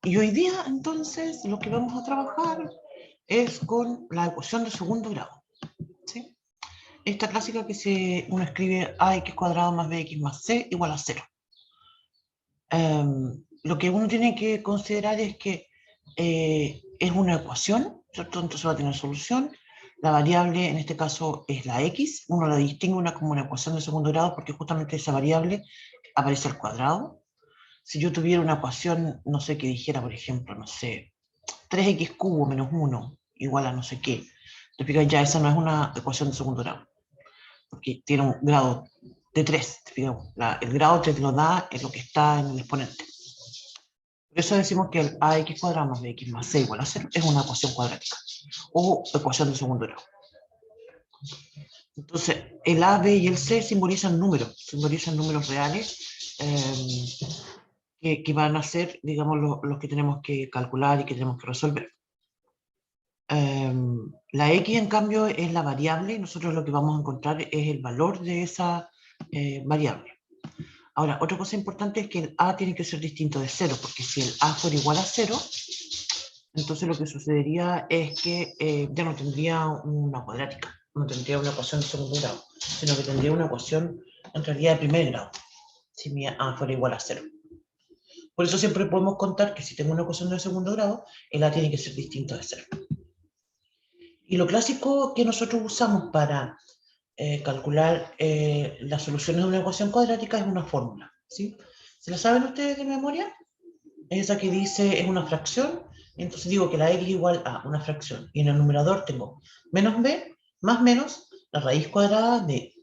Y hoy día, entonces, lo que vamos a trabajar es con la ecuación de segundo grado, ¿sí? Esta clásica que uno escribe ax cuadrado más bx más c igual a 0. Lo que uno tiene que considerar es que es una ecuación, ¿cierto? Entonces va a tener solución. La variable, en este caso, es la x. Uno la distingue como una ecuación de segundo grado porque justamente esa variable aparece al cuadrado. Si yo tuviera una ecuación, no sé, que dijera, por ejemplo, no sé, 3x cubo menos 1 igual a no sé qué, te fijas, ya esa no es una ecuación de segundo grado, porque tiene un grado de 3, te fijas, el grado te lo da en lo que está en el exponente. Por eso decimos que el ax cuadrado más bx más c igual a 0 es una ecuación cuadrática, o ecuación de segundo grado. Entonces, el a, b y el c simbolizan números reales, que van a ser, digamos, los que tenemos que calcular y que tenemos que resolver. La x, en cambio, es la variable, y nosotros lo que vamos a encontrar es el valor de esa variable. Ahora, otra cosa importante es que el a tiene que ser distinto de 0, porque si el a fuera igual a 0, entonces lo que sucedería es que ya no tendría una cuadrática, no tendría una ecuación de segundo grado, sino que tendría una ecuación en realidad de primer grado, si mi a fuera igual a 0. Por eso siempre podemos contar que si tengo una ecuación de segundo grado, el a tiene que ser distinto de 0. Y lo clásico que nosotros usamos para calcular las soluciones de una ecuación cuadrática es una fórmula, ¿sí? ¿Se la saben ustedes de memoria? Es esa que dice, es una fracción, entonces digo que la x igual a una fracción, y en el numerador tengo menos b más menos la raíz cuadrada de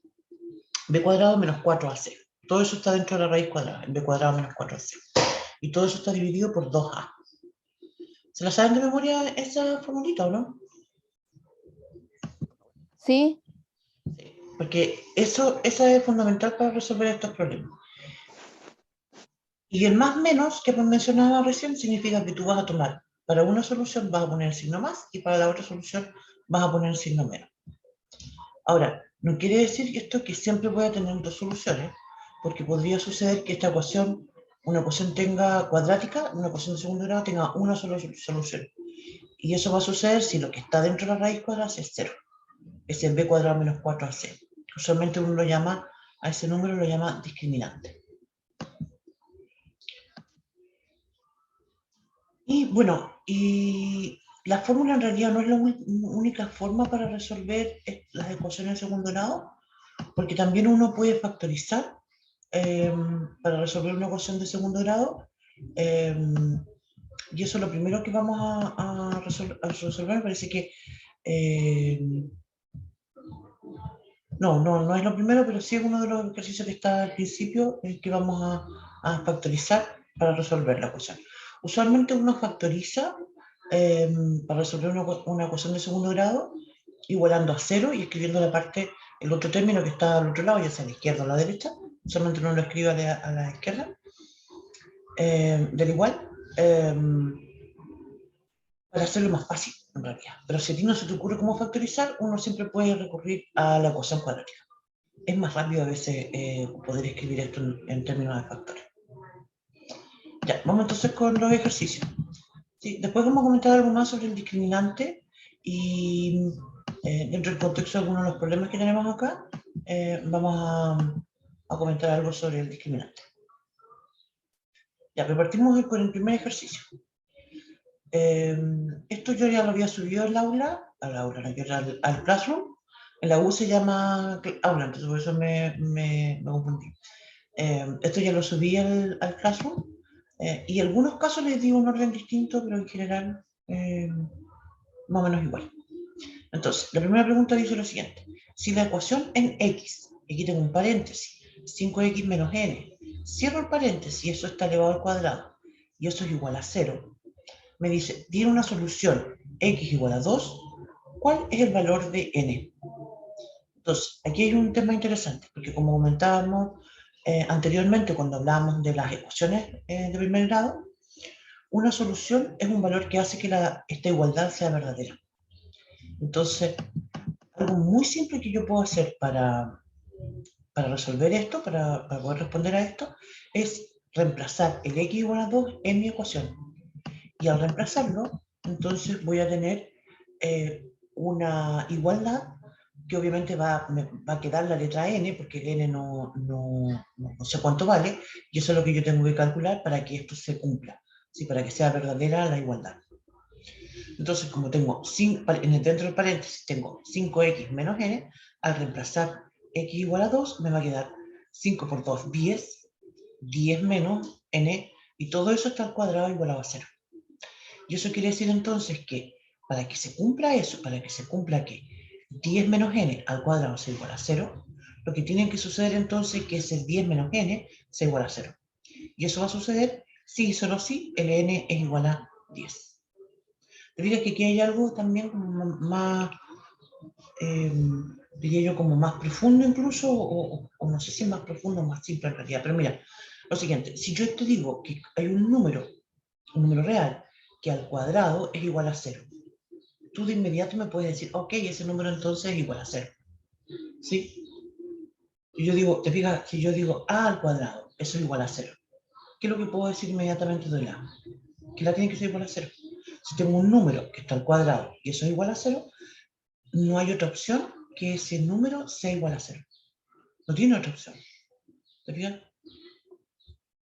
b cuadrado menos 4ac. Todo eso está dentro de la raíz cuadrada, en b cuadrado menos 4ac. Y todo eso está dividido por 2a. ¿Se la saben de memoria esa formulita o no? Sí. Porque esa es fundamental para resolver estos problemas. Y el más menos que mencionaba recién significa que tú vas a tomar, para una solución vas a poner el signo más y para la otra solución vas a poner el signo menos. Ahora, no quiere decir esto que siempre voy a tener dos soluciones, porque podría suceder que esta ecuación, una ecuación tenga cuadrática, una ecuación de segundo grado tenga una sola solución. Y eso va a suceder si lo que está dentro de la raíz cuadrada es 0. Es el b cuadrado menos 4ac. Usualmente uno lo llama, a ese número lo llama discriminante. Y bueno, y la fórmula en realidad no es la única forma para resolver las ecuaciones de segundo grado, porque también uno puede factorizar para resolver una ecuación de segundo grado, y eso es lo primero que vamos a resolver. Me parece que no es lo primero, pero sí es uno de los ejercicios que está al principio, el que vamos a factorizar para resolver la ecuación. Usualmente uno factoriza para resolver una ecuación de segundo grado igualando a 0 y escribiendo la parte, el otro término que está al otro lado, ya sea a la izquierda o a la derecha. Usualmente uno lo escribe a la izquierda del igual, para hacerlo más fácil en realidad. Pero si a ti no se te ocurre cómo factorizar, uno siempre puede recurrir a la ecuación cuadrática. Es más rápido a veces poder escribir esto en términos de factores. Ya, vamos entonces con los ejercicios. ¿Sí? Después vamos a comentar algo más sobre el discriminante y dentro del contexto de algunos de los problemas que tenemos acá, vamos a comentar algo sobre el discriminante. Ya, pero partimos con el primer ejercicio. Esto yo ya lo había subido al aula, al Classroom. En la U se llama aula, entonces por eso me confundí. Esto ya lo subí al Classroom, y en algunos casos les digo un orden distinto, pero en general más o menos igual. Entonces, la primera pregunta dice lo siguiente. Si la ecuación en x, aquí tengo un paréntesis, 5x menos n, cierro el paréntesis y eso está elevado al cuadrado, y eso es igual a 0, me dice, tiene una solución x igual a 2, ¿cuál es el valor de n? Entonces, aquí hay un tema interesante, porque como comentábamos anteriormente cuando hablábamos de las ecuaciones de primer grado, una solución es un valor que hace que esta igualdad sea verdadera. Entonces, algo muy simple que yo puedo hacer para resolver esto, para poder responder a esto, es reemplazar el x igual a 2 en mi ecuación. Y al reemplazarlo, entonces voy a tener una igualdad que obviamente me va a quedar la letra n, porque el n no sé cuánto vale, y eso es lo que yo tengo que calcular para que esto se cumpla, ¿sí? Para que sea verdadera la igualdad. Entonces, como tengo dentro del paréntesis tengo 5x menos n, al reemplazar x igual a 2, me va a quedar 5 por 2, 10, 10 menos n, y todo eso está al cuadrado igual a 0. Y eso quiere decir entonces que para que se cumpla eso, para que se cumpla que 10 menos n al cuadrado sea igual a 0, lo que tiene que suceder entonces es que ese 10 menos n sea igual a 0. Y eso va a suceder si y solo si el n es igual a 10. Te fijas que aquí hay algo también más, diría yo, como más profundo incluso, o no sé si es más profundo o más simple en realidad. Pero mira, lo siguiente, si yo te digo que hay un número real, que al cuadrado es igual a 0. Tú de inmediato me puedes decir, ok, ese número entonces es igual a 0. ¿Sí? Y yo digo, te fijas, si yo digo a al cuadrado, eso es igual a 0. ¿Qué es lo que puedo decir inmediatamente de la? Que la tiene que ser igual a 0. Si tengo un número que está al cuadrado y eso es igual a 0, no hay otra opción que ese número sea igual a 0. No tiene otra opción. ¿Te fijas?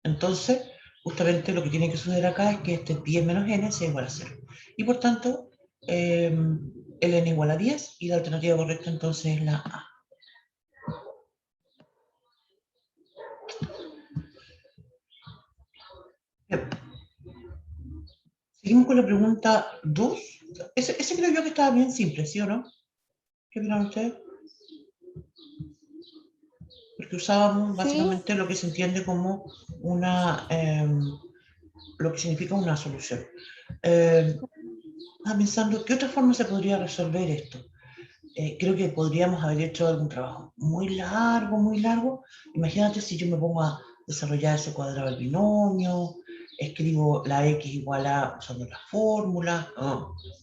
Entonces, justamente lo que tiene que suceder acá es que este 10 menos n sea igual a 0. Y por tanto, el n igual a 10 y la alternativa correcta entonces es la A. Bien. Seguimos con la pregunta 2. Ese creo yo que estaba bien simple, ¿sí o no? ¿Qué opinan ustedes? Porque usábamos Sí, básicamente lo que se entiende como una, lo que significa una solución. Pensando, ¿qué otra forma se podría resolver esto? Creo que podríamos haber hecho algún trabajo muy largo, muy largo. Imagínate si yo me pongo a desarrollar ese cuadrado del binomio, escribo la x igual a usando la fórmula.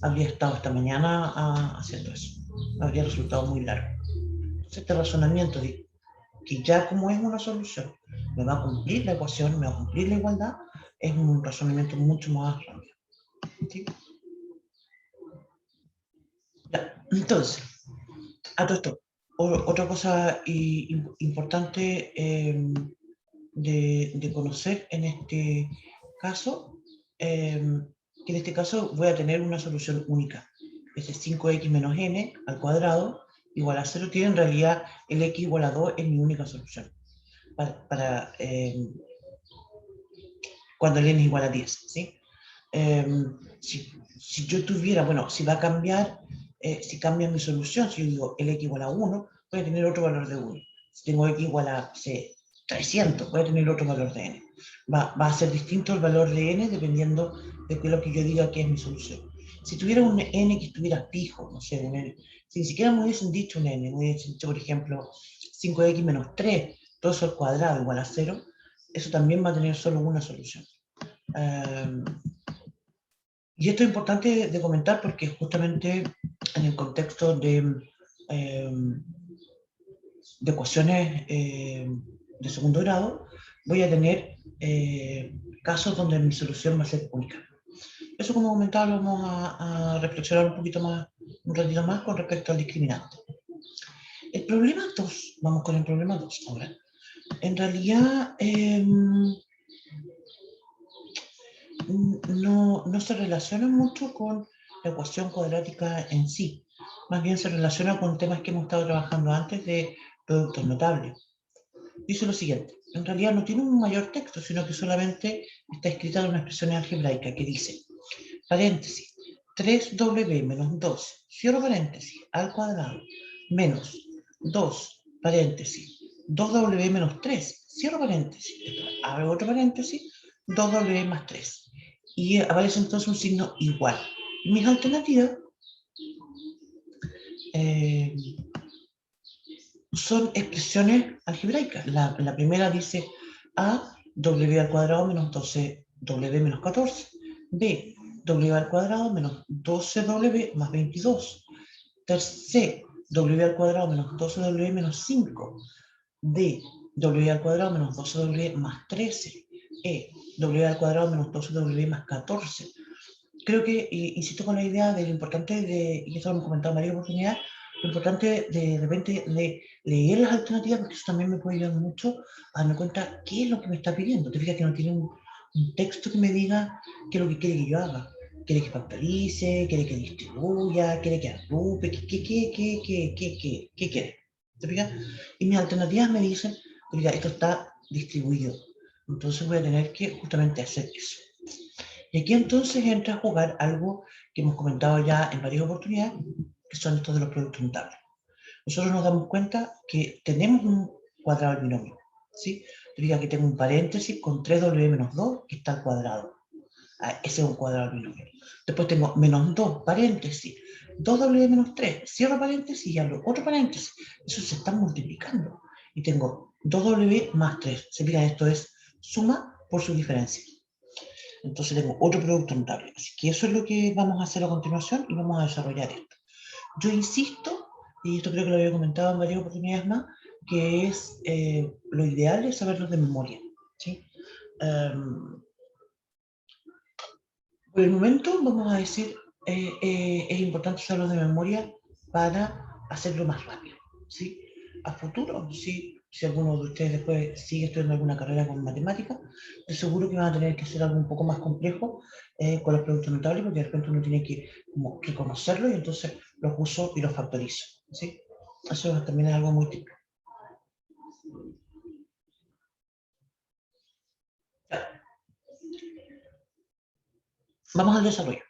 Habría estado esta mañana haciendo eso. Habría resultado muy largo. Entonces, este razonamiento de que ya como es una solución, me va a cumplir la ecuación, me va a cumplir la igualdad, es un razonamiento mucho más rápido. ¿Sí? Ya. Entonces, a todo esto, otra cosa importante de conocer en este caso, que en este caso voy a tener una solución única. Ese 5x menos n al cuadrado igual a 0 tiene en realidad el x igual a 2 es mi única solución. Cuando el n es igual a 10, ¿sí? Si yo tuviera, bueno, si va a cambiar, si cambia mi solución, si yo digo el x igual a 1, voy a tener otro valor de 1. Si tengo x igual a 300, voy a tener otro valor de n. Va a ser distinto el valor de n dependiendo de qué es lo que yo diga que es mi solución. Si tuviera un n que estuviera fijo, no sé, un n, si ni siquiera me hubiesen dicho un n, me hubiesen dicho, por ejemplo, 5x menos 3, todo eso al cuadrado igual a 0, eso también va a tener solo una solución. Y esto es importante de comentar porque justamente en el contexto de ecuaciones de segundo grado voy a tener casos donde mi solución va a ser única. Eso, como comentaba, lo vamos a reflexionar un poquito más, un ratito más con respecto al discriminante. El problema 2, vamos con el problema 2 ahora. En realidad, no se relaciona mucho con la ecuación cuadrática en sí. Más bien se relaciona con temas que hemos estado trabajando antes de productos notables. Dice lo siguiente, en realidad no tiene un mayor texto, sino que solamente está escrita en una expresión algebraica que dice, paréntesis, 3w menos 2, cierro paréntesis, al cuadrado, menos 2, paréntesis, 2w menos 3, cierro paréntesis, abro otro paréntesis, 2w más 3. Y aparece entonces un signo igual. Y mis alternativas son expresiones algebraicas. La primera dice a w al cuadrado menos 12w menos 14. B, w al cuadrado menos 12w más 22. C, w al cuadrado menos 12w menos 5. D, w al cuadrado menos 12w más 13. E, w al cuadrado menos 12w más 14. creo que, insisto con la idea de lo importante de, y eso lo hemos comentado en varias oportunidades, lo importante de repente de leer las alternativas, porque eso también me puede ayudar mucho a darme cuenta qué es lo que me está pidiendo. Te fijas que no tiene un texto que me diga qué es lo que quiere que yo haga. Quiere que factorice, quiere que distribuya, quiere que agrupe, qué quiere. ¿Te fijas? Y mis alternativas me dicen, oiga, esto está distribuido. Entonces voy a tener que justamente hacer eso. Y aquí entonces entra a jugar algo que hemos comentado ya en varias oportunidades, que son estos de los productos notables. Nosotros nos damos cuenta que tenemos un cuadrado del binomio, ¿sí? Diga que tengo un paréntesis con 3w menos 2 que está al cuadrado. Ese es un cuadrado del binomio. Después tengo menos 2, paréntesis, 2w menos 3, cierro paréntesis y abro otro paréntesis. Eso se está multiplicando. Y tengo 2w más 3. Se fijan, esto es suma por su diferencia. Entonces tengo otro producto notable. Así que eso es lo que vamos a hacer a continuación y vamos a desarrollar esto. Yo insisto, y esto creo que lo había comentado en varias oportunidades más, que es lo ideal es saberlo de memoria. ¿Sí? Por el momento, vamos a decir, es importante saberlo de memoria para hacerlo más rápido. ¿Sí? A futuro, sí, si alguno de ustedes después sigue estudiando alguna carrera con matemáticas, de seguro que van a tener que hacer algo un poco más complejo con los productos notables, porque de repente uno tiene que como, reconocerlos y entonces los uso y los factorizo. ¿Sí? Eso también es algo muy típico. Vamos al desarrollo.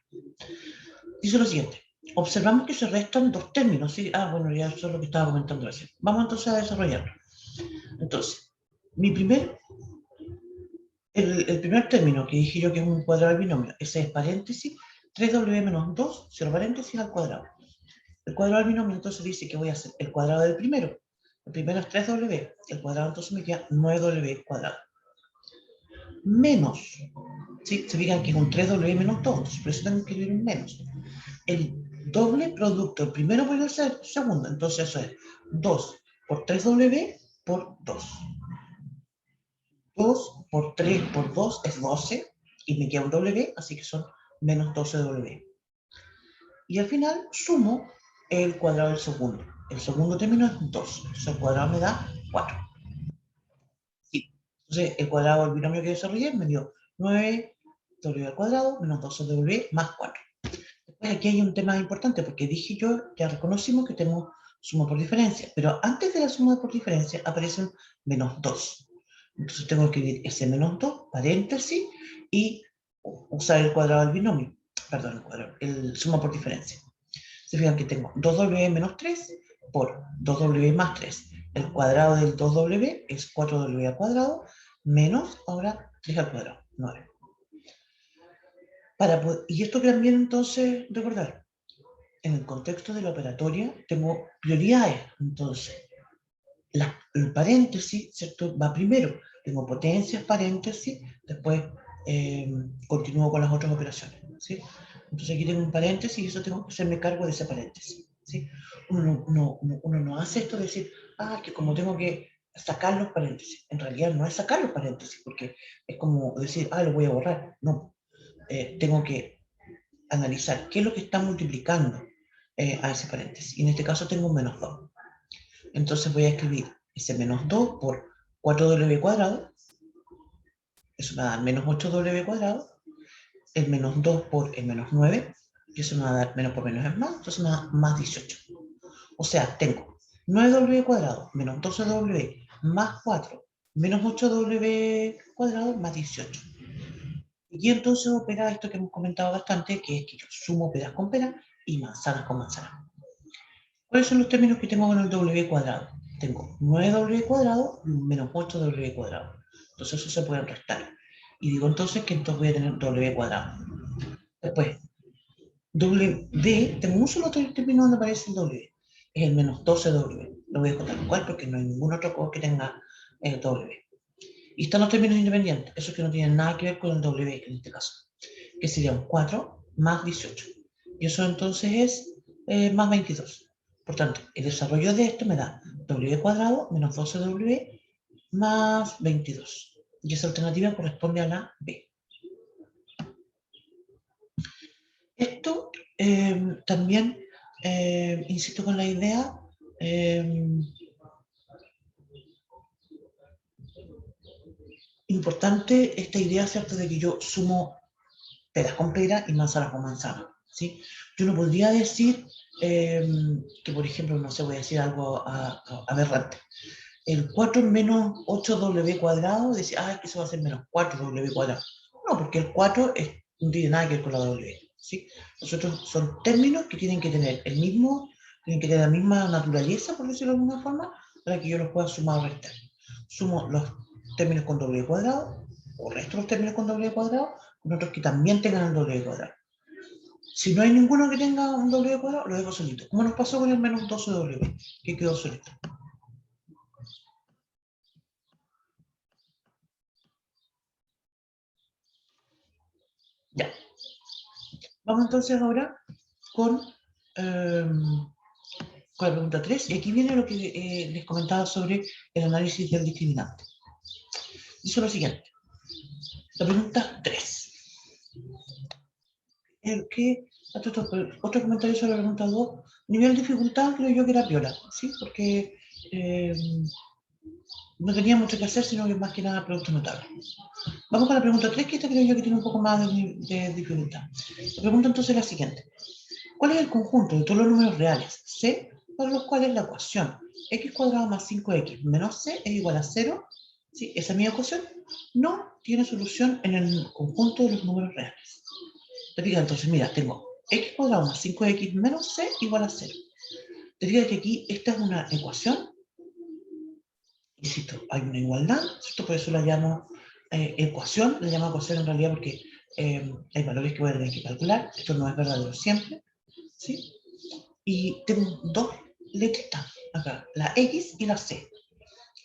Dice lo siguiente. Observamos que se restan dos términos, ¿sí? Bueno, ya eso es lo que estaba comentando recién. Vamos entonces a desarrollarlo. Entonces, el primer término que dije yo que es un cuadrado del binomio, ese es paréntesis, 3w menos 2, cierro paréntesis al cuadrado. El cuadrado del binomio entonces dice que voy a hacer el cuadrado del primero. El primero es 3w, el cuadrado entonces me queda 9w cuadrado. Menos, ¿sí? Se fijan que es un 3w menos 2, entonces por eso tengo que escribir un menos. El doble producto, el primero por el segundo, entonces eso es 2 por 3w por 2. 2 por 3 por 2 es 12, y me queda un w, así que son menos 12w. Y al final sumo el cuadrado del segundo. El segundo término es 2, entonces el cuadrado me da 4. Sí. Entonces el cuadrado del binomio que desarrollé me dio 9w al cuadrado menos 12w más 4. Después aquí hay un tema importante, porque dije yo, ya reconocimos que tenemos suma por diferencia, pero antes de la suma por diferencia aparecen menos 2. Entonces tengo que escribir ese menos 2, paréntesis, y usar el cuadrado del binomio. Perdón, el suma por diferencia. Se fijan que tengo 2w menos 3 por 2w más 3. El cuadrado del 2w es 4w al cuadrado, menos ahora 3 al cuadrado, 9. Y esto también entonces, recordar, en el contexto de la operatoria tengo prioridades. Entonces, el paréntesis, ¿cierto? Va primero. Tengo potencias, paréntesis, después continúo con las otras operaciones, ¿sí? Entonces aquí tengo un paréntesis y eso tengo que hacerme cargo de ese paréntesis, ¿sí? Uno no hace esto de decir, que como tengo que sacar los paréntesis. En realidad no es sacar los paréntesis, porque es como decir, lo voy a borrar. No, tengo que analizar qué es lo que está multiplicando a ese paréntesis. Y en este caso tengo un menos 2. Entonces voy a escribir ese menos 2 por 4w cuadrado. Eso me va a dar menos 8w cuadrado. El menos 2 por el menos 9. Y eso me va a dar menos por menos es más. Entonces me da más 18. O sea, tengo 9w cuadrado menos 12w más 4 menos 8w cuadrado más 18. Y entonces opera esto que hemos comentado bastante, que es que yo sumo peras con peras y manzanas con manzanas. ¿Cuáles son los términos que tengo con el w cuadrado? Tengo 9w cuadrado menos 8w cuadrado. Entonces eso se puede restar. Y digo entonces que entonces voy a tener w cuadrado. Después, w, tengo un solo término donde aparece el w. Es el menos 12w. Lo voy a contar igual porque no hay ningún otro que tenga w. Y están los términos independientes, esos que no tienen nada que ver con el w en este caso, que sería un 4 más 18. Y eso entonces es más 22. Por tanto, el desarrollo de esto me da w cuadrado menos 12w más 22. Y esa alternativa corresponde a la B. Esto también, insisto con la idea, importante esta idea, ¿cierto?, de que yo sumo peras con pera y manzanas con manzana, ¿sí? Yo no podría decir que, por ejemplo, no sé, voy a decir algo aberrante. El 4 menos 8w cuadrado, decir, ah, es que eso va a ser menos 4w cuadrado. No, porque el 4 no tiene nada que ver con la w, ¿sí? Nosotros son términos que tienen que tener tienen que tener la misma naturaleza, por decirlo de alguna forma, para que yo los pueda sumar o restar. Sumo los términos con w cuadrado, o resto los términos con w cuadrado, con otros que también tengan el w cuadrado. Si no hay ninguno que tenga un w cuadrado, lo dejo solito. Como nos pasó con el menos 12w, que quedó solito. Ya. Vamos entonces ahora con, con la pregunta 3, y aquí viene lo que les comentaba sobre el análisis del discriminante. Dice lo siguiente, la pregunta 3. Otro comentario sobre la pregunta 2, nivel de dificultad creo yo que era piola, ¿sí? Porque no tenía mucho que hacer, sino que más que nada producto notable. Vamos con la pregunta 3, que esta creo yo que tiene un poco más de dificultad. La pregunta entonces es la siguiente. ¿Cuál es el conjunto de todos los números reales C para los cuales la ecuación x cuadrado más 5x menos c es igual a 0? ¿Sí? Esa misma ecuación no tiene solución en el conjunto de los números reales. Te fijas, entonces, mira, tengo x cuadrado más 5x menos c igual a 0. Te fijas que aquí esta es una ecuación, insisto, hay una igualdad, ¿cierto? Por eso la llamo ecuación, la llamo ecuación en realidad porque hay valores que voy a tener que calcular, esto no es verdadero siempre, ¿sí? Y tengo dos letritas acá, la X y la C.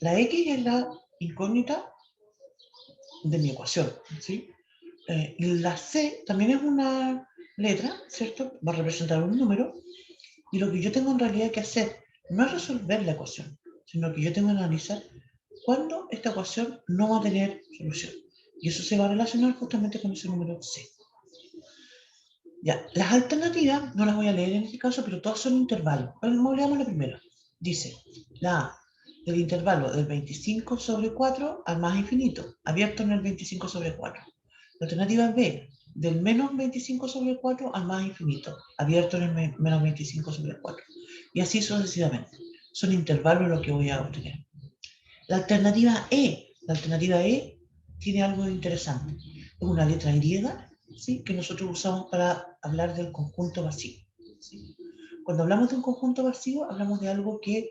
La X es la incógnita de mi ecuación, ¿sí? Y la C también es una letra, ¿cierto? Va a representar un número, y lo que yo tengo en realidad que hacer no es resolver la ecuación, sino que yo tengo que analizar cuándo esta ecuación no va a tener solución. Y eso se va a relacionar justamente con ese número C. Ya, las alternativas no las voy a leer en este caso, pero todas son intervalos. Veamos la primera. Dice, la A, del intervalo del 25 sobre 4 al más infinito, abierto en el 25 sobre 4. La alternativa B, del menos 25 sobre 4 al más infinito, abierto en el menos 25 sobre 4. Y así sucesivamente. Son intervalos lo que voy a obtener. La alternativa E tiene algo interesante. Es una letra griega, ¿sí?, que nosotros usamos para hablar del conjunto vacío, ¿sí? Cuando hablamos de un conjunto vacío, hablamos de algo que,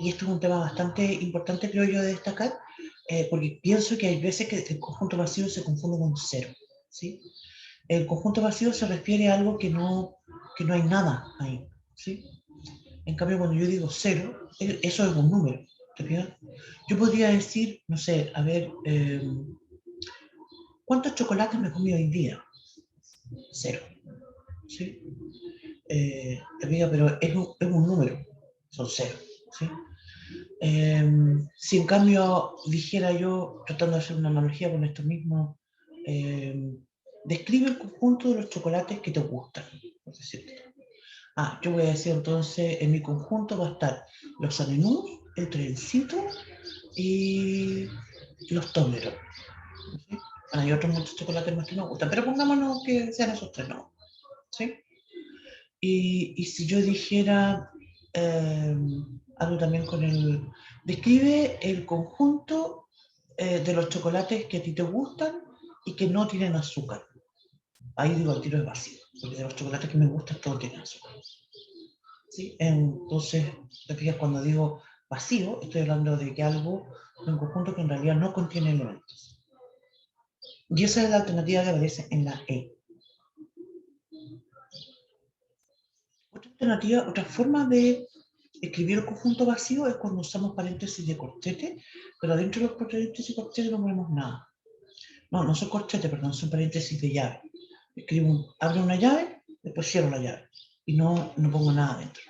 y esto es un tema bastante importante, creo yo, de destacar, porque pienso que hay veces que el conjunto vacío se confunde con cero, ¿sí? El conjunto vacío se refiere a algo que no hay nada ahí, ¿sí? En cambio, cuando yo digo cero, eso es un número, ¿te fijas? Yo podría decir, no sé, a ver, ¿cuántos chocolates me comí hoy día? Cero, ¿sí? Te fijas, pero es un número, son cero, ¿sí? Si en cambio dijera yo, tratando de hacer una analogía con esto mismo, describe el conjunto de los chocolates que te gustan, por decirte. Yo voy a decir entonces, en mi conjunto va a estar los Anenús, el trencito y los Toblerones, ¿sí? Bueno, hay otros muchos chocolates más que nos gustan, pero pongámonos que sean esos tres, ¿no? ¿Sí? Y si yo dijera algo también con el... Describe el conjunto de los chocolates que a ti te gustan y que no tienen azúcar. Ahí digo, el tiro es vacío, porque de los chocolates que me gustan todos tienen azúcar. ¿Sí? Entonces, te fijas, cuando digo vacío, estoy hablando de que algo, de un conjunto que en realidad no contiene elementos. Y esa es la alternativa que aparece en la E. Otra alternativa, otra forma de escribir el conjunto vacío es cuando usamos paréntesis de corchete, pero dentro de los paréntesis de corchete no ponemos nada. No son corchetes, perdón, son paréntesis de llave. Escribo, abro una llave, después cierro la llave. Y no pongo nada dentro.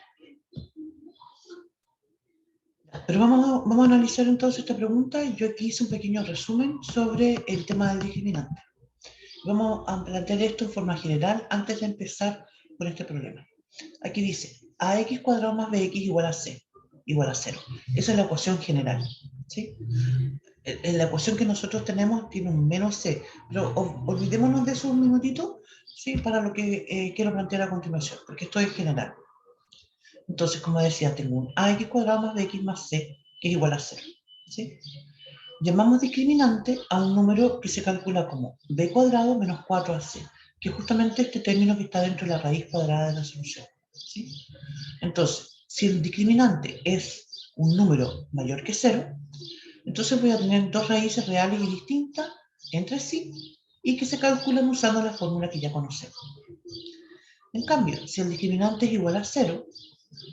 Pero vamos a analizar entonces esta pregunta. Yo aquí hice un pequeño resumen sobre el tema del discriminante. Vamos a plantear esto en forma general antes de empezar con este problema. Aquí dice, ax cuadrado más bx igual a c, igual a 0. Esa es la ecuación general, ¿sí? La ecuación que nosotros tenemos tiene un menos c, pero olvidémonos de eso un minutito, ¿sí? Para lo que quiero plantear a continuación, porque esto es general. Entonces, como decía, tengo un ax cuadrado más bx más c, que es igual a 0, ¿sí? Llamamos discriminante a un número que se calcula como b cuadrado menos 4ac, que es justamente este término que está dentro de la raíz cuadrada de la solución, ¿sí? Entonces, si el discriminante es un número mayor que 0, entonces voy a tener dos raíces reales y distintas entre sí y que se calculan usando la fórmula que ya conocemos. En cambio, si el discriminante es igual a 0,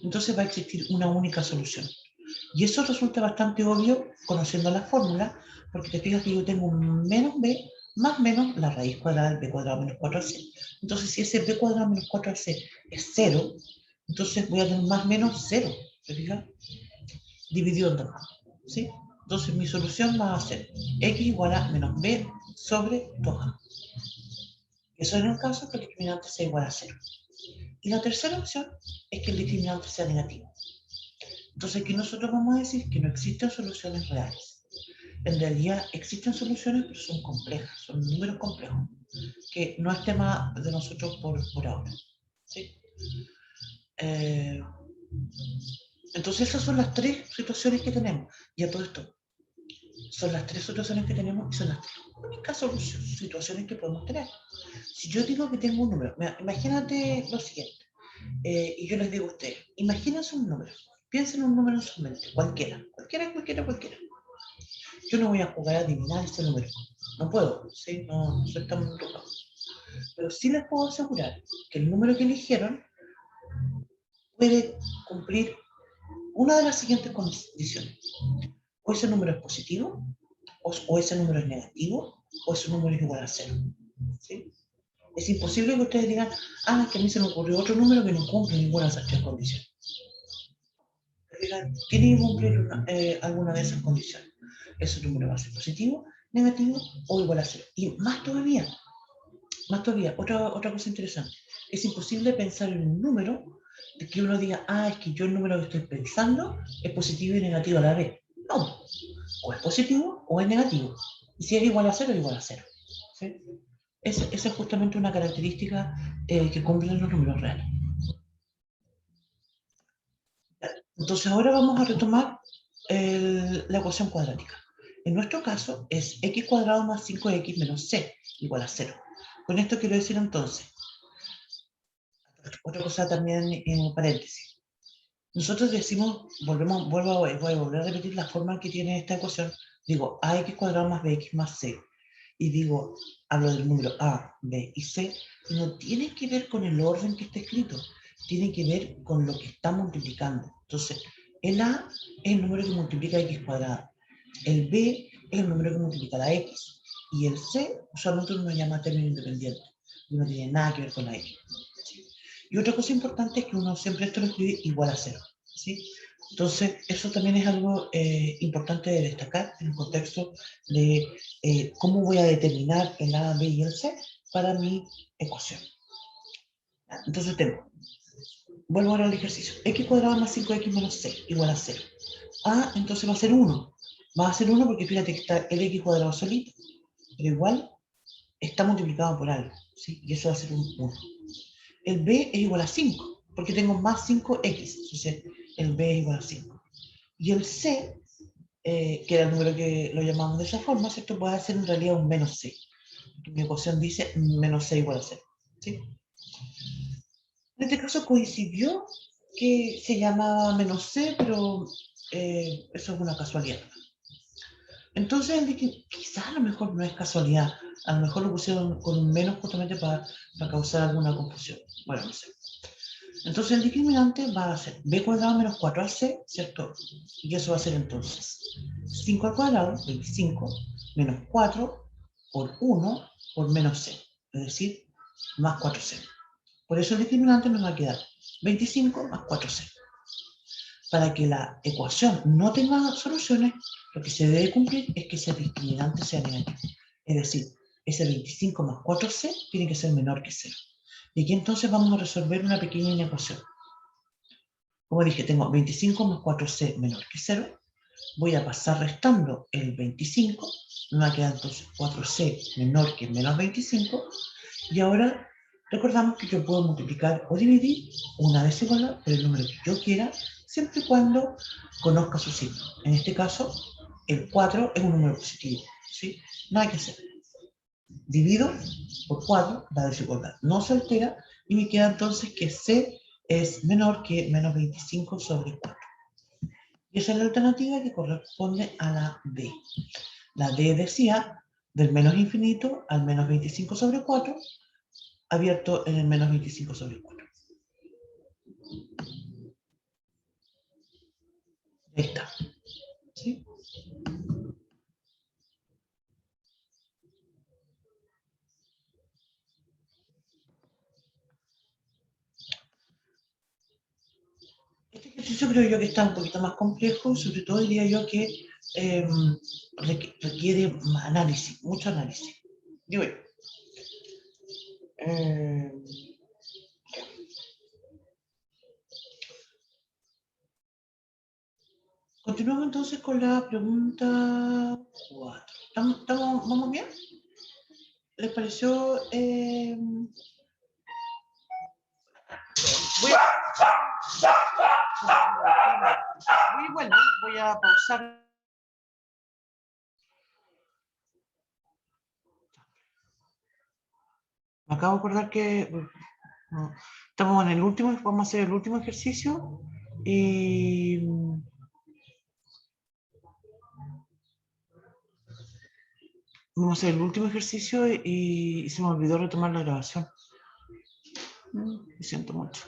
entonces va a existir una única solución. Y eso resulta bastante obvio conociendo la fórmula, porque te fijas que yo tengo un menos b más menos la raíz cuadrada del b cuadrado menos 4ac. Entonces, si ese b cuadrado menos 4ac es 0, entonces voy a tener más menos 0, ¿te fijas? Dividido en 2, ¿sí? Entonces mi solución va a ser x igual a menos b sobre 2a. Eso en el caso que el discriminante sea igual a 0. Y la tercera opción es que el discriminante sea negativo. Entonces aquí nosotros vamos a decir que no existen soluciones reales. En realidad existen soluciones, pero son complejas, son números complejos, que no es tema de nosotros por ahora, ¿sí? Entonces esas son las tres situaciones que tenemos. Y a todo esto, son las tres situaciones que tenemos y son las tres únicas situaciones que podemos tener. Si yo digo que tengo un número, imagínate lo siguiente, y yo les digo a ustedes, imagínense un número, piensen en un número en su mente, cualquiera. Yo no voy a jugar a adivinar ese número, no puedo, ¿sí? No soy tan bruto. Pero sí les puedo asegurar que el número que eligieron puede cumplir una de las siguientes condiciones. O ese número es positivo, o ese número es negativo, o ese número es igual a 0. ¿Sí? Es imposible que ustedes digan, que a mí se me ocurrió otro número que no cumple ninguna de esas tres condiciones. Tiene que cumplir alguna de esas condiciones. Ese número va a ser positivo, negativo o igual a 0. Y más todavía, otra cosa interesante. Es imposible pensar en un número de que uno diga, es que yo el número que estoy pensando es positivo y negativo a la vez. No, o es positivo o es negativo. Y si es igual a 0, es igual a 0. ¿Sí? Esa es justamente una característica que cumplen los números reales. Entonces ahora vamos a retomar la ecuación cuadrática. En nuestro caso es x cuadrado más 5x menos c igual a 0. Con esto quiero decir entonces, otra cosa también en paréntesis. Nosotros decimos, voy a volver a repetir la forma que tiene esta ecuación. Digo ax cuadrado más bx más c. Y digo, hablo del número a, b y c, y no tiene que ver con el orden que está escrito, tiene que ver con lo que está multiplicando. Entonces, el a es el número que multiplica x cuadrado, el b es el número que multiplica la x, y el c usualmente uno lo llama término independiente, no tiene nada que ver con la x. Y otra cosa importante es que uno siempre esto lo escribe igual a 0, ¿sí? Entonces, eso también es algo importante de destacar en el contexto de cómo voy a determinar el A, B y el C para mi ecuación. Entonces tengo, vuelvo ahora al ejercicio, x cuadrado más 5x menos c igual a 0. Entonces va a ser 1. Va a ser 1 porque fíjate que está el x cuadrado solito, pero igual está multiplicado por algo, ¿sí? Y eso va a ser un 1. El b es igual a 5, porque tengo más 5x, entonces el b es igual a 5. Y el c, que era el número que lo llamamos de esa forma, ¿cierto? Puede ser en realidad un menos c. Mi ecuación dice menos c igual a 0, ¿sí? En este caso coincidió que se llamaba menos c, pero eso es una casualidad. Entonces, quizás a lo mejor no es casualidad, a lo mejor lo pusieron con un menos justamente para causar alguna confusión. Bueno, no sé. Entonces el discriminante va a ser b cuadrado menos 4ac, ¿cierto? Y eso va a ser entonces 5 al cuadrado, 25, menos 4 por 1 por menos c, es decir, más 4c. Por eso el discriminante nos va a quedar 25 más 4c. Para que la ecuación no tenga soluciones, lo que se debe cumplir es que ese discriminante sea negativo. Es decir, ese 25 más 4c tiene que ser menor que 0. Y aquí entonces vamos a resolver una pequeña inecuación. Como dije, tengo 25 más 4c menor que 0. Voy a pasar restando el 25. Me va a quedar entonces 4c menor que menos 25. Y ahora recordamos que yo puedo multiplicar o dividir una desigualdad por el número que yo quiera, siempre y cuando conozca su signo. En este caso, el 4 es un número positivo, ¿sí? Nada que hacer. Divido por 4, la desigualdad no se altera, y me queda entonces que c es menor que menos 25 sobre 4. Y esa es la alternativa que corresponde a la D. La D decía del menos infinito al menos 25 sobre 4, abierto en el menos 25 sobre 4. Ahí está. ¿Sí? Este ejercicio creo yo que está un poquito más complejo, sobre todo diría yo que requiere análisis, mucho análisis. Digo yo. Continuamos entonces con la pregunta 4. ¿Vamos bien? ¿Les pareció? Voy a pausar. Me acabo de acordar que estamos en el último, vamos a hacer el último ejercicio y vamos a hacer el último ejercicio y se me olvidó retomar la grabación. Me siento mucho.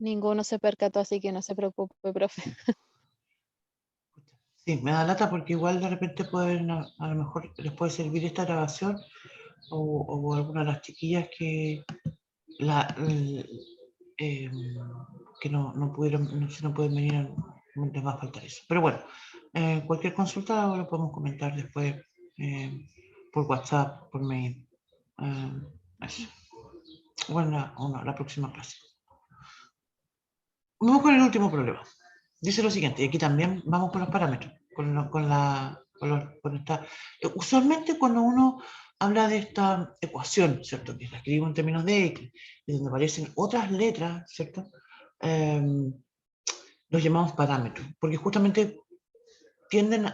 Ninguno se percató, así que no se preocupe, profe. Sí, me da lata porque igual de repente pueden, a lo mejor les puede servir esta grabación o alguna de las chiquillas que que no pudieron, si no pueden venir, les va a faltar eso. Pero bueno, cualquier consulta lo podemos comentar después por WhatsApp, por mail. Eso. Bueno, la próxima clase. Vamos con el último problema. Dice lo siguiente, y aquí también vamos con los parámetros, con esta. Usualmente cuando uno habla de esta ecuación, ¿cierto? Que la escribimos en términos de X, y donde aparecen otras letras, ¿cierto? Los llamamos parámetros, porque justamente tienden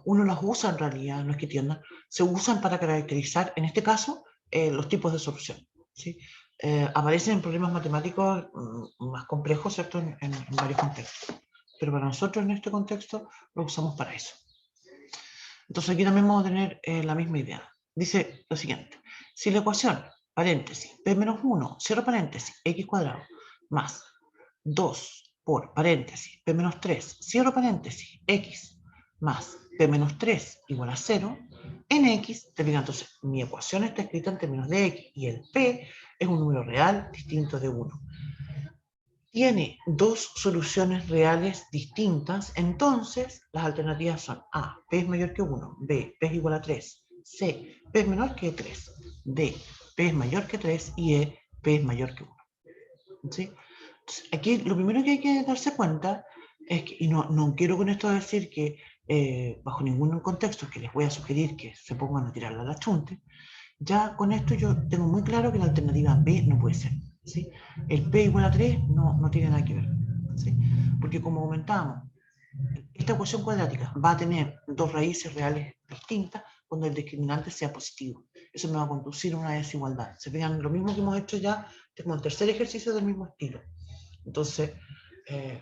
uno los usa en realidad, no es que tiendan, se usan para caracterizar, en este caso, los tipos de solución, ¿sí? Aparecen en problemas matemáticos más complejos, ¿cierto? En varios contextos. Pero para nosotros en este contexto lo usamos para eso. Entonces aquí también vamos a tener la misma idea. Dice lo siguiente. Si la ecuación, paréntesis, p menos 1, cierro paréntesis, x cuadrado, más 2 por paréntesis, p menos 3, cierro paréntesis, x, más p menos 3 igual a 0, en x, entonces mi ecuación está escrita en términos de x y el p es un número real distinto de 1. Tiene dos soluciones reales distintas, entonces las alternativas son A, P es mayor que 1, B, P es igual a 3, C, P es menor que 3, D, P es mayor que 3 y E, P es mayor que 1. ¿Sí? Entonces, aquí lo primero que hay que darse cuenta es que, y no quiero con esto decir que bajo ningún contexto que les voy a sugerir que se pongan a tirarla a la chunte, ya con esto yo tengo muy claro que la alternativa B no puede ser. ¿Sí? El P igual a 3 no tiene nada que ver. ¿Sí? Porque como comentábamos, esta ecuación cuadrática va a tener dos raíces reales distintas cuando el discriminante sea positivo. Eso me va a conducir a una desigualdad. Se fijan, lo mismo que hemos hecho ya, como el tercer ejercicio del mismo estilo. Entonces,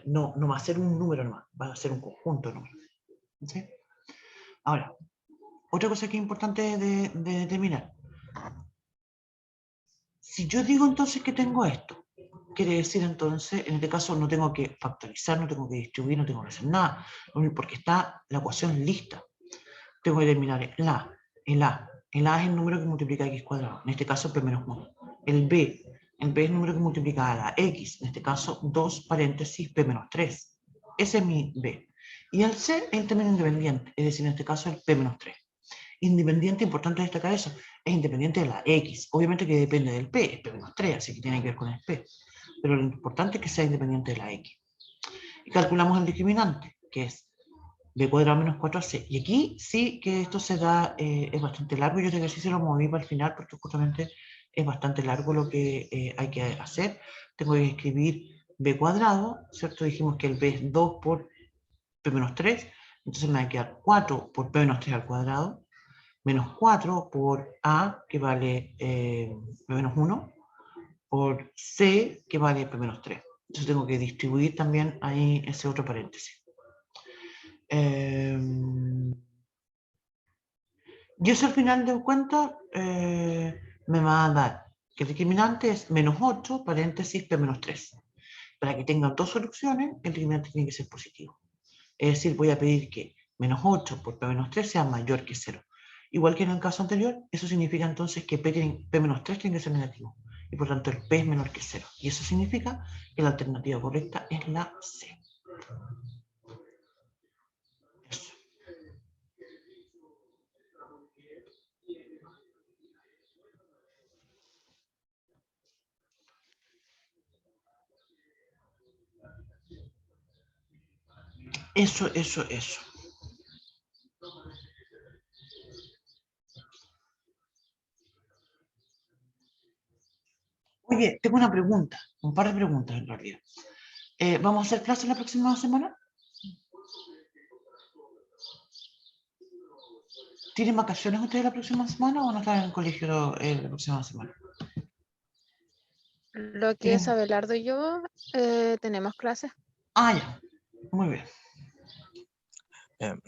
no va a ser un número nomás, va a ser un conjunto de números. ¿Sí? Ahora, otra cosa que es importante de determinar. Si yo digo entonces que tengo esto, quiere decir entonces, en este caso no tengo que factorizar, no tengo que distribuir, no tengo que hacer nada, porque está la ecuación lista. Tengo que determinar la El A es el número que multiplica x cuadrado, en este caso p menos 1. El B es el número que multiplica a la x, en este caso 2 paréntesis p menos 3. Ese es mi B. Y el C es el término independiente, es decir, en este caso el p menos 3. Independiente, importante destacar eso, es independiente de la x. Obviamente que depende del p, es p menos 3, así que tiene que ver con el p. Pero lo importante es que sea independiente de la x. Y calculamos el discriminante, que es b cuadrado menos 4c. Y aquí sí que esto se da, es bastante largo. Yo este ejercicio lo moví para el final porque justamente es bastante largo lo que hay que hacer. Tengo que escribir b cuadrado, ¿cierto? Dijimos que el b es 2 por p menos 3, entonces me va a quedar 4 por p menos 3 al cuadrado, menos 4 por a, que vale p menos 1, por c, que vale p menos 3. Entonces tengo que distribuir también ahí ese otro paréntesis. Y eso al final de cuentas me va a dar que el discriminante es menos 8, paréntesis, p menos 3. Para que tengan dos soluciones, el discriminante tiene que ser positivo. Es decir, voy a pedir que menos 8 por p menos 3 sea mayor que 0. Igual que en el caso anterior, eso significa entonces que p menos 3 tiene que ser negativo. Y por tanto el p es menor que 0. Y eso significa que la alternativa correcta es la C. Eso. Eso. Oye, tengo una pregunta, un par de preguntas en realidad. ¿Vamos a hacer clases la próxima semana? ¿Tienen vacaciones ustedes la próxima semana o no están en el colegio la próxima semana? Lo que es Abelardo y yo tenemos clases. Ah, ya. Muy bien.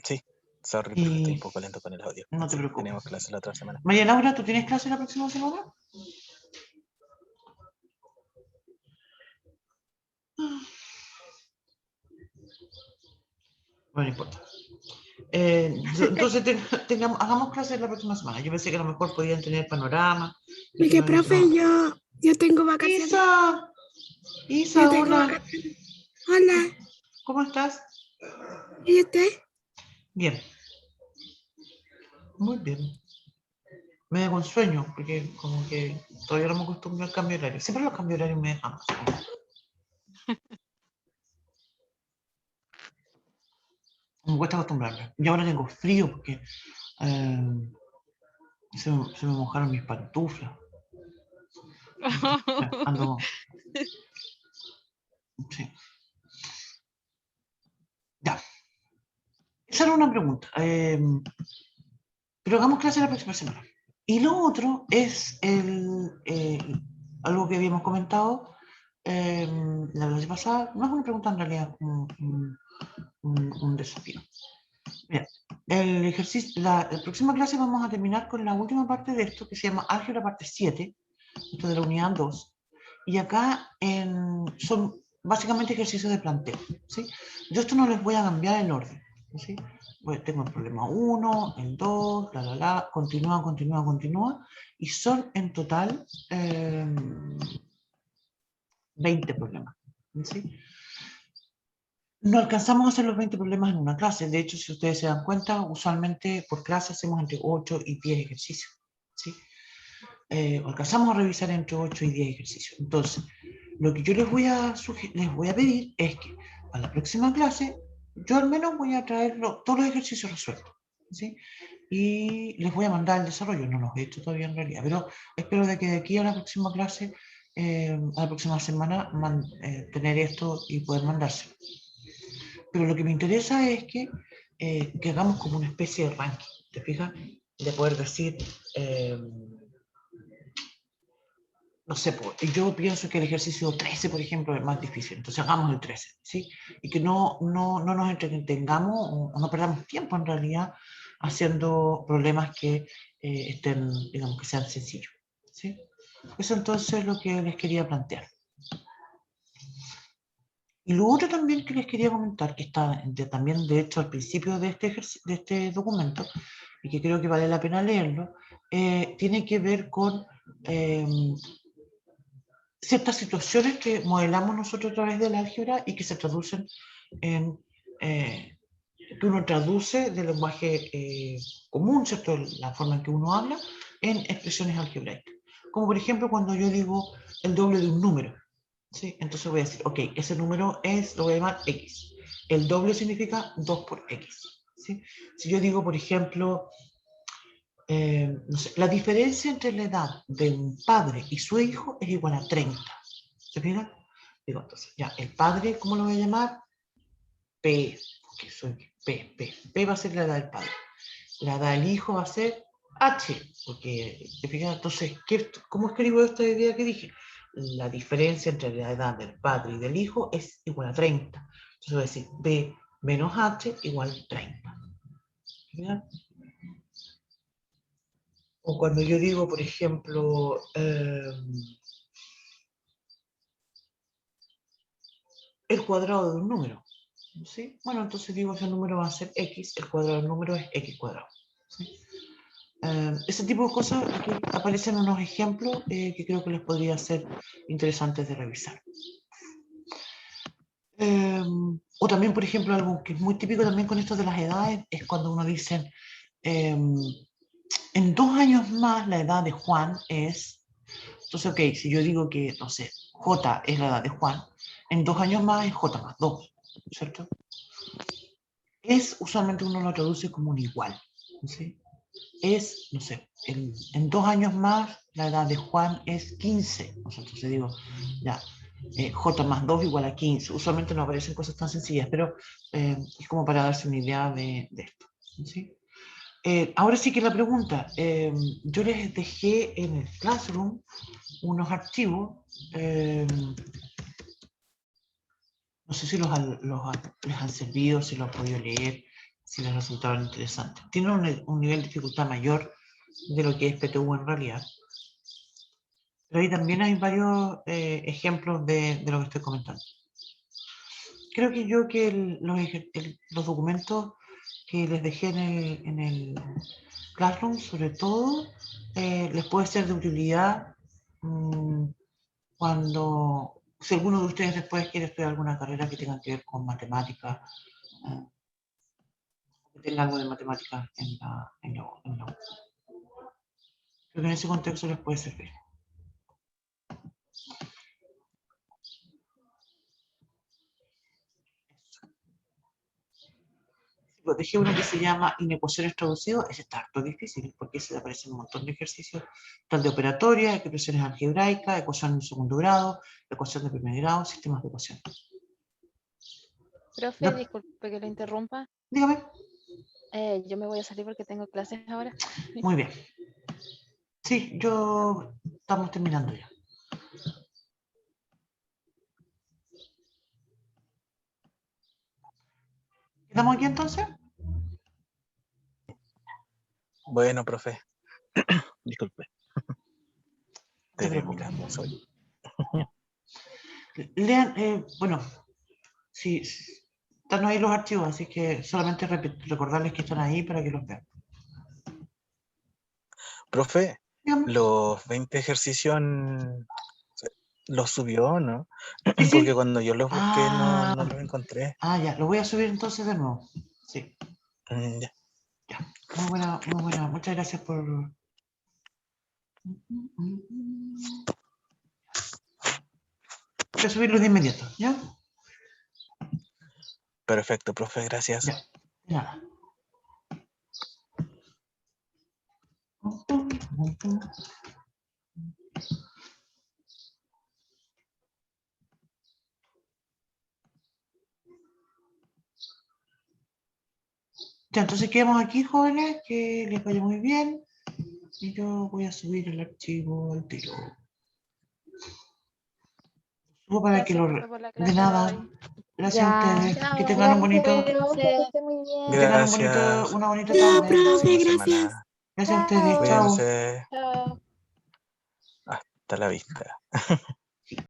Sí, sorry, porque estoy un poco lento con el audio. No te Sí, preocupes. tenemos clases la otra semana. María Laura, ¿tú tienes clase la próxima semana? Bueno, no importa. Entonces, hagamos clases la próxima semana. Yo pensé que a lo mejor podían tener panorama. Y que, profe, yo tengo vacaciones. Isa, hola. Vacaciones. Hola, ¿Cómo estás? ¿y usted? Bien. Muy bien. Me da con sueño, porque como que todavía no me acostumbro al cambio horario. Siempre los cambios horarios me dejan más. Me cuesta acostumbrarme. Y ahora tengo frío porque se me mojaron mis pantuflas. Ando. Sí. Ya. Esa era una pregunta. Pero hagamos clase la próxima semana. Y lo otro es algo que habíamos comentado la clase pasada. No es una pregunta en realidad, un desafío. Mira, el ejercicio, la próxima clase vamos a terminar con la última parte de esto que se llama álgebra parte 7, esto de la unidad 2. Y acá son básicamente ejercicios de planteo, ¿sí? Yo esto no les voy a cambiar el orden, ¿sí? Pues tengo el problema 1, el 2, continúa, y son en total 20 problemas, ¿sí? No alcanzamos a hacer los 20 problemas en una clase. De hecho, si ustedes se dan cuenta, usualmente por clase hacemos entre 8 y 10 ejercicios, ¿sí? Alcanzamos a revisar entre 8 y 10 ejercicios. Entonces, lo que yo les voy a pedir es que a la próxima clase yo al menos voy a traer todos los ejercicios resueltos, ¿sí? Y les voy a mandar el desarrollo. No los he hecho todavía en realidad, pero espero de que de aquí a la próxima clase, a la próxima semana, tener esto y poder mandárselo. Pero lo que me interesa es que hagamos como una especie de ranking, ¿te fijas? De poder decir, no sé, yo pienso que el ejercicio 13, por ejemplo, es más difícil, entonces hagamos el 13, ¿sí? Y que no nos entretengamos o no perdamos tiempo en realidad haciendo problemas que estén, digamos, que sean sencillos, ¿sí? Eso entonces es lo que les quería plantear. Y lo otro también que les quería comentar, que está también de hecho al principio de este documento, y que creo que vale la pena leerlo, tiene que ver con ciertas situaciones que modelamos nosotros a través del álgebra y que se traducen en, que uno traduce del lenguaje común, ¿cierto? La forma en que uno habla, en expresiones algebraicas. Como por ejemplo cuando yo digo el doble de un número, ¿sí? Entonces voy a decir, ok, ese número lo voy a llamar x. El doble significa 2 por x, ¿sí? Si yo digo, por ejemplo, no sé, la diferencia entre la edad de un padre y su hijo es igual a 30. ¿Se fijan? Digo, entonces, ya, el padre, ¿cómo lo voy a llamar? P, porque soy P va a ser la edad del padre. La edad del hijo va a ser H, porque, ¿te fijas? Entonces, ¿cómo escribo esta idea que dije? La diferencia entre la edad del padre y del hijo es igual a 30. Entonces voy a decir B menos H igual a 30. ¿Se fijan? O cuando yo digo, por ejemplo, el cuadrado de un número, ¿sí? Bueno, entonces digo que el número va a ser x, el cuadrado del número es x cuadrado, ¿sí? Ese tipo de cosas, aquí aparecen unos ejemplos que creo que les podría ser interesantes de revisar. O también, por ejemplo, algo que es muy típico también con esto de las edades, es cuando uno dice, en 2 años más la edad de Juan es... Entonces, ok, si yo digo que, no sé, J es la edad de Juan, en 2 años más es J más 2, ¿cierto? Usualmente uno lo traduce como un igual, ¿sí? No sé, en 2 años más la edad de Juan es 15. Entonces digo, ya, J más 2 igual a 15. Usualmente no aparecen cosas tan sencillas, pero es como para darse una idea de esto, ¿sí? Ahora sí que la pregunta, yo les dejé en el Classroom unos archivos, no sé si les han servido, si los han podido leer, si les resultaron interesantes. Tienen un nivel de dificultad mayor de lo que es PTU en realidad, pero ahí también hay varios ejemplos de lo que estoy comentando. Creo que los documentos que les dejé en el Classroom, sobre todo, les puede ser de utilidad si alguno de ustedes después quiere estudiar alguna carrera que tenga que ver con matemáticas, que tenga algo de matemáticas en la U. Creo que en ese contexto les puede servir. Pues dejé uno que se llama inecuaciones traducidas, ese está harto difícil, porque ese aparece un montón de ejercicios, tal de operatoria, ecuaciones algebraicas, ecuación de segundo grado, ecuación de primer grado, sistemas de ecuaciones. Profe, disculpe que lo interrumpa. Dígame. Yo me voy a salir porque tengo clases ahora. Muy bien. Sí, estamos terminando ya. ¿Quedamos aquí entonces? Bueno, profe. Disculpe. No te preocupes. Soy. Lean, bueno, sí, están ahí los archivos, así que solamente recordarles que están ahí para que los vean. Profe, Dígame. los 20 ejercicios los subió, ¿no? Sí, sí. Porque cuando yo los busqué no los encontré. Ya, lo voy a subir entonces de nuevo. Sí. Ya. Ya. Muy buena, muy buena. Muchas gracias por... Voy a subirlo de inmediato, ¿ya? Perfecto, profe, gracias. Ya, de nada. Ya, entonces quedamos aquí, jóvenes, que les vaya muy bien. Y yo voy a subir el archivo al tiro. Subo para que Gracias, lo... profe, por la De clase de nada. hoy. Gracias a ustedes. Chao. Que tengan un bonito... Profe, que esté muy Que bien. tengan Gracias. una bonita Chao, tarde. profe, Próxima gracias. semana. Gracias a ustedes. Chao. Cuídense. Chao. Hasta la vista.